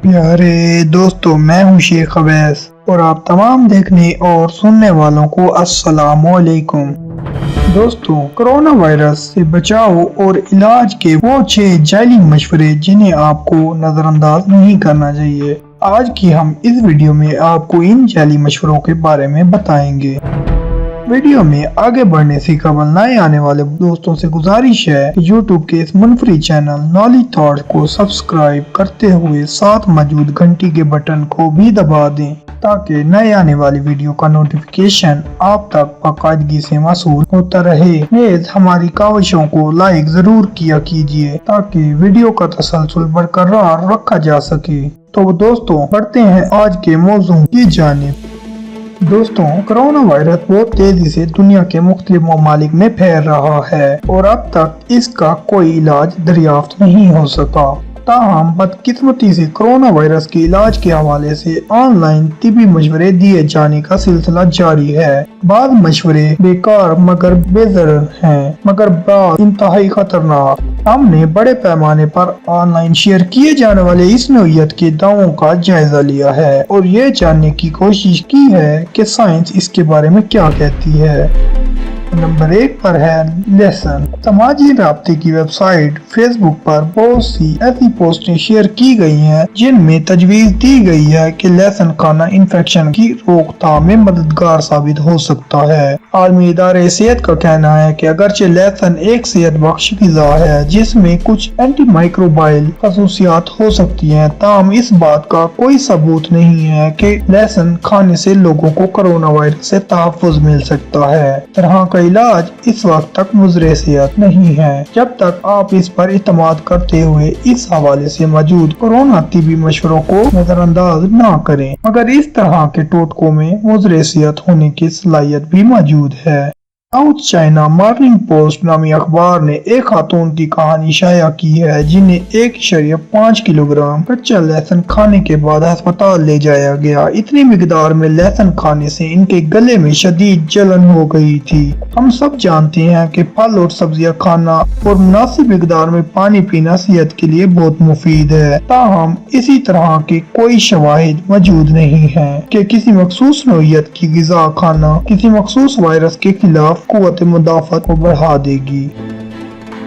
پیارے دوستو، میں ہوں شیخ اویس اور آپ تمام دیکھنے اور سننے والوں کو السلام علیکم۔ دوستو، کرونا وائرس سے بچاؤ اور علاج کے وہ 6 جعلی مشورے جنہیں آپ کو نظر انداز نہیں کرنا چاہیے۔ آج کی ہم اس ویڈیو میں آپ کو ان جعلی مشوروں کے بارے میں بتائیں گے۔ ویڈیو میں آگے بڑھنے سے قبل نئے آنے والے دوستوں سے گزارش ہے کہ یوٹیوب کے اس منفرد چینل نالج تھاٹس کو سبسکرائب کرتے ہوئے ساتھ موجود گھنٹی کے بٹن کو بھی دبا دیں تاکہ نئے آنے والی ویڈیو کا نوٹیفیکیشن آپ تک باقاعدگی سے موصول ہوتا رہے۔ نیز ہماری کاوشوں کو لائک ضرور کیا کیجیے تاکہ ویڈیو کا تسلسل برقرار رکھا جا سکے۔ تو دوستوں، بڑھتے ہیں آج کے موضوع کی جانب۔ دوستوں، کرونا وائرس بہت تیزی سے دنیا کے مختلف ممالک میں پھیل رہا ہے اور اب تک اس کا کوئی علاج دریافت نہیں ہو سکا۔ تاہم بدقسمتی سے کرونا وائرس کے علاج کے حوالے سے آن لائن طبی مشورے دیے جانے کا سلسلہ جاری ہے۔ بعض مشورے بیکار مگر بے ضرر ہیں، مگر بعض انتہائی خطرناک۔ ہم نے بڑے پیمانے پر آن لائن شیئر کیے جانے والے اس نوعیت کے دعووں کا جائزہ لیا ہے اور یہ جاننے کی کوشش کی ہے کہ سائنس اس کے بارے میں کیا کہتی ہے۔ نمبر 1 پر ہے لیسن۔ سماجی رابطے کی ویب سائٹ فیس بک پر بہت سی ایسی پوسٹیں شیئر کی گئی ہیں جن میں تجویز دی گئی ہے کہ لیسن کھانا انفیکشن کی روک تھام میں مددگار ثابت ہو سکتا ہے۔ عالمی ادارے صحت کا کہنا ہے کہ اگرچہ لیسن ایک صحت بخش غذا ہے جس میں کچھ اینٹی مائکروبائل خصوصیات ہو سکتی ہیں، تاہم اس بات کا کوئی ثبوت نہیں ہے کہ لیسن کھانے سے لوگوں کو کرونا وائرس سے تحفظ مل سکتا ہے۔ طرح کا علاج اس وقت تک مضر صحت نہیں ہے جب تک آپ اس پر اعتماد کرتے ہوئے اس حوالے سے موجود کورونا طبی مشوروں کو نظر انداز نہ کریں، مگر اس طرح کے ٹوٹکوں میں مضر صحت ہونے کی صلاحیت بھی موجود ہے۔ ساؤتھ چائنا مارننگ پوسٹ نامی اخبار نے ایک خاتون کی کہانی شائع کی ہے جنہیں 1.5 کلو گرام کچا لہسن کھانے کے بعد ہسپتال لے جایا گیا۔ اتنی مقدار میں لہسن کھانے سے ان کے گلے میں شدید جلن ہو گئی تھی۔ ہم سب جانتے ہیں کہ پھل اور سبزیاں کھانا اور مناسب مقدار میں پانی پینا صحت کے لیے بہت مفید ہے، تاہم اسی طرح کے کوئی شواہد موجود نہیں ہیں کہ کسی مخصوص نوعیت کی غذا کھانا کسی مخصوص وائرس کے خلاف قوت مدافعت کو بڑھا دے گی۔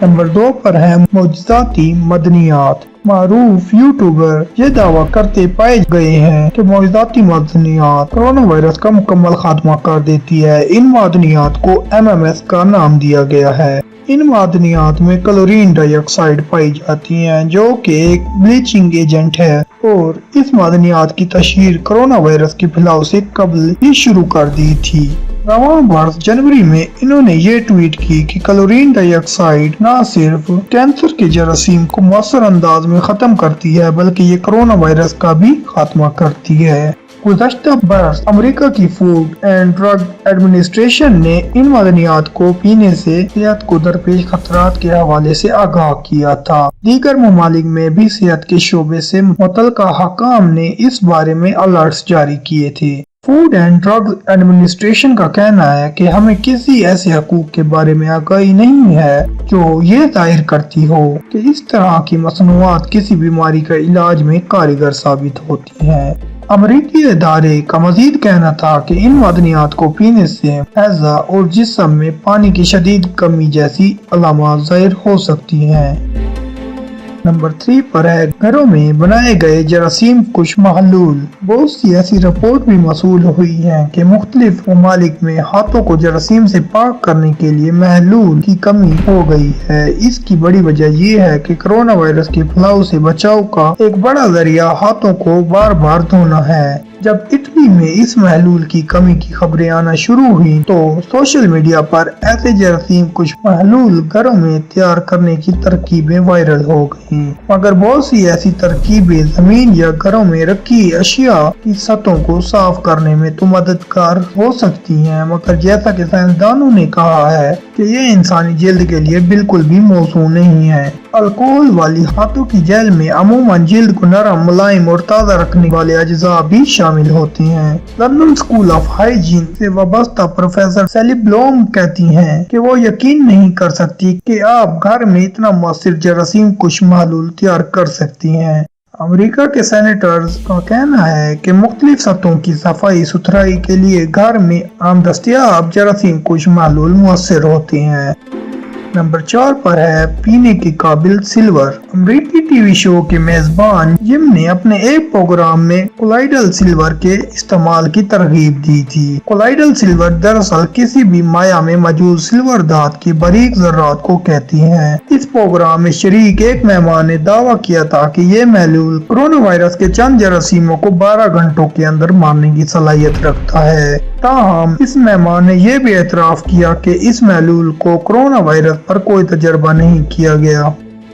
نمبر 2 پر ہے معجزاتی معدنیات۔ معروف یوٹیوبر یہ دعویٰ کرتے پائے گئے ہیں کہ معجزاتی معدنیات کرونا وائرس کا مکمل خاتمہ کر دیتی ہے۔ ان معدنیات کو MMS کا نام دیا گیا ہے۔ ان معدنیات میں کلورین ڈائی آکسائڈ پائی جاتی ہیں جو کہ ایک بلیچنگ ایجنٹ ہے، اور اس معدنیات کی تشہیر کرونا وائرس کے پھیلاؤ سے قبل ہی شروع کر دی تھی۔ رواں برس جنوری میں انہوں نے یہ ٹویٹ کی کہ کلورین ڈائی آکسائڈ نہ صرف کینسر کے جراثیم کو مؤثر انداز میں ختم کرتی ہے بلکہ یہ کرونا وائرس کا بھی خاتمہ کرتی ہے۔ گزشتہ برس امریکہ کی فوڈ اینڈ ڈرگ ایڈمنسٹریشن نے ان معدنیات کو پینے سے صحت کو درپیش خطرات کے حوالے سے آگاہ کیا تھا۔ دیگر ممالک میں بھی صحت کے شعبے سے متعلقہ حکام نے اس بارے میں الرٹس جاری کیے تھے۔ فوڈ اینڈ ڈرگ ایڈمنسٹریشن کا کہنا ہے کہ ہمیں کسی ایسے حقوق کے بارے میں آگاہی نہیں ہے جو یہ ظاہر کرتی ہو کہ اس طرح کی مصنوعات کسی بیماری کا علاج میں کارگر ثابت ہوتی ہیں۔ امریکی ادارے کا مزید کہنا تھا کہ ان معدنیات کو پینے سے ہیضہ اور جسم میں پانی کی شدید کمی جیسی علامات ظاہر ہو سکتی ہیں۔ نمبر 3 پر ہے گھروں میں بنائے گئے جراثیم کش محلول۔ بہت سی ایسی رپورٹ بھی موصول ہوئی ہیں کہ مختلف ممالک میں ہاتھوں کو جراثیم سے پاک کرنے کے لیے محلول کی کمی ہو گئی ہے۔ اس کی بڑی وجہ یہ ہے کہ کرونا وائرس کے پھیلاؤ سے بچاؤ کا ایک بڑا ذریعہ ہاتھوں کو بار بار دھونا ہے۔ جب اٹلی میں اس محلول کی کمی کی خبریں آنا شروع ہوئیں تو سوشل میڈیا پر ایسے جراثیم کش محلول گھروں میں تیار کرنے کی ترکیبیں وائرل ہو گئیں، مگر بہت سی ایسی ترکیبیں زمین یا گھروں میں رکھی اشیاء کی سطحوں کو صاف کرنے میں تو مددگار ہو سکتی ہیں، مگر جیسا کہ سائنسدانوں نے کہا ہے کہ یہ انسانی جلد کے لیے بالکل بھی موزوں نہیں ہے۔ الکوہل والی ہاتھوں کی جیل میں عموماً جلد کو نرم، ملائم اور تازہ رکھنے والے اجزاء بھی شامل ہوتے ہیں۔ لندن اسکول آف ہائیجین سے وابستہ پروفیسر سیلی بلوم کہتی ہیں کہ وہ یقین نہیں کر سکتی کہ آپ گھر میں اتنا مؤثر جراثیم کش محلول تیار کر سکتی ہیں۔ امریکہ کے سینیٹرز کا کہنا ہے کہ مختلف سطحوں کی صفائی ستھرائی کے لیے گھر میں عام دستیاب جراثیم کش محلول مؤثر ہوتے ہیں۔ نمبر 4 پر ہے پینے کے قابل سلور۔ امریکی ٹی وی شو کے میزبان جم نے اپنے ایک پروگرام میں کولائیڈل سلور کے استعمال کی ترغیب دی تھی۔ کولائیڈل سلور دراصل کسی بھی مائع میں موجود سلور دھات کے باریک ذرات کو کہتی ہیں۔ اس پروگرام میں شریک ایک مہمان نے دعویٰ کیا تھا کہ یہ محلول کورونا وائرس کے چند جراثیموں کو 12 گھنٹوں کے اندر مارنے کی صلاحیت رکھتا ہے۔ تاہم اس مہمان نے یہ بھی اعتراف کیا کہ اس محلول کو کورونا وائرس پر کوئی تجربہ نہیں کیا گیا۔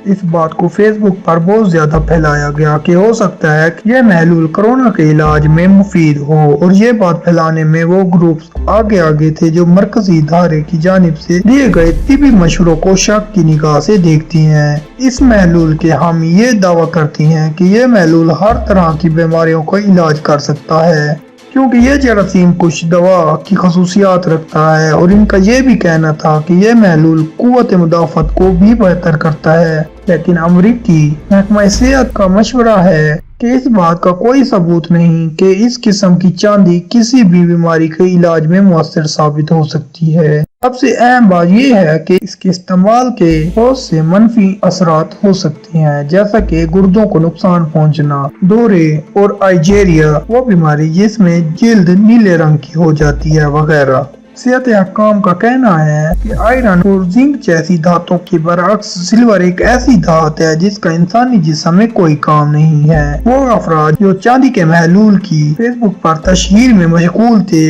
اس بات کو فیس بک پر بہت زیادہ پھیلایا گیا کہ ہو سکتا ہے کہ یہ محلول کورونا کے علاج میں مفید ہو، اور یہ بات پھیلانے میں وہ گروپس آگے تھے جو مرکزی ادارے کی جانب سے دیے گئے طبی مشوروں کو شک کی نگاہ سے دیکھتی ہیں۔ اس محلول کے حامی یہ دعویٰ کرتی ہیں کہ یہ محلول ہر طرح کی بیماریوں کا علاج کر سکتا ہے، کیونکہ یہ جراثیم کش دوا کی خصوصیات رکھتا ہے، اور ان کا یہ بھی کہنا تھا کہ یہ محلول قوت مدافعت کو بھی بہتر کرتا ہے۔ لیکن امریکی محکمہ صحت کا مشورہ ہے کہ اس بات کا کوئی ثبوت نہیں کہ اس قسم کی چاندی کسی بھی بیماری کے علاج میں مؤثر ثابت ہو سکتی ہے۔ سب سے اہم بات یہ ہے کہ اس کے استعمال کے بہت سے منفی اثرات ہو سکتے ہیں، جیسا کہ گردوں کو نقصان پہنچنا، دورے اور آئیجیریا، وہ بیماری جس میں جلد نیلے رنگ کی ہو جاتی ہے، وغیرہ۔ صحت حکام کا کہنا ہے کہ آئرن اور زنک جیسی دھاتوں کے برعکس سلور ایک ایسی دھات ہے جس کا انسانی جسم میں کوئی کام نہیں ہے۔ وہ افراد جو چاندی کے محلول کی فیس بک پر تشہیر میں مشغول تھے،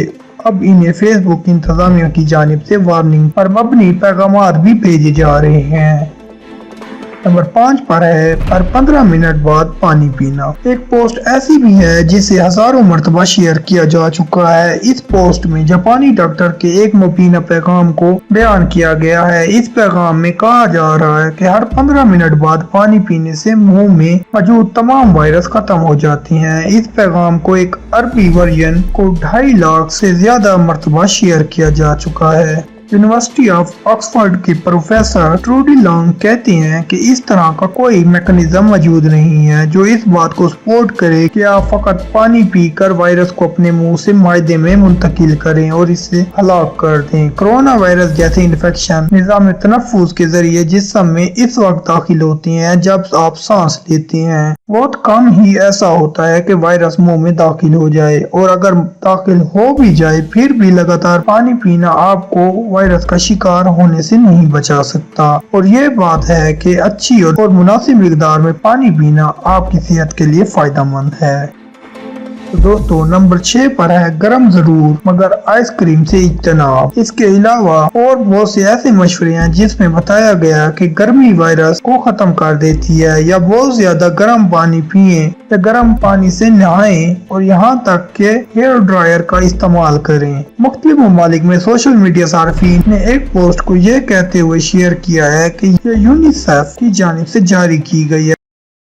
اب انہیں فیس بک انتظامیہ کی جانب سے وارننگ پر مبنی پیغامات بھی بھیجے جا رہے ہیں۔ نمبر 5 پر ہے ہر 15 منٹ بعد پانی پینا۔ ایک پوسٹ ایسی بھی ہے جسے ہزاروں مرتبہ شیئر کیا جا چکا ہے۔ اس پوسٹ میں جاپانی ڈاکٹر کے ایک مبینہ پیغام کو بیان کیا گیا ہے۔ اس پیغام میں کہا جا رہا ہے کہ ہر 15 منٹ بعد پانی پینے سے منہ میں موجود تمام وائرس ختم ہو جاتے ہیں۔ اس پیغام کو ایک عربی ورژن کو 2.5 لاکھ سے زیادہ مرتبہ شیئر کیا جا چکا ہے۔ یونیورسٹی آف آکسفورڈ کے پروفیسر ٹروڈی لانگ کہتے ہیں کہ اس طرح کا کوئی میکانزم موجود نہیں ہے جو اس بات کو سپورٹ کرے کہ آپ فقط پانی پی کر وائرس کو اپنے منہ سے معدے میں منتقل کریں اور اسے ہلاک کر دیں۔ کورونا وائرس جیسے انفیکشن نظام تنفس کے ذریعے جسم میں اس وقت داخل ہوتے ہیں جب آپ سانس لیتے ہیں۔ بہت کم ہی ایسا ہوتا ہے کہ وائرس منہ میں داخل ہو جائے، اور اگر داخل ہو بھی جائے پھر بھی لگاتار پانی پینا آپ کو وائرس کا شکار ہونے سے نہیں بچا سکتا۔ اور یہ بات ہے کہ اچھی اور مناسب مقدار میں پانی پینا آپ کی صحت کے لیے فائدہ مند ہے۔ دوستو نمبر 6 پر ہے گرم ضرور مگر آئس کریم سے اجتناب۔ اس کے علاوہ اور بہت سے ایسے مشورے ہیں جس میں بتایا گیا کہ گرمی وائرس کو ختم کر دیتی ہے، یا بہت زیادہ گرم پانی پیئیں یا گرم پانی سے نہائیں، اور یہاں تک کہ ہیئر ڈرائر کا استعمال کریں۔ مختلف ممالک میں سوشل میڈیا صارفین نے ایک پوسٹ کو یہ کہتے ہوئے شیئر کیا ہے کہ یہ یونیسیف کی جانب سے جاری کی گئی ہے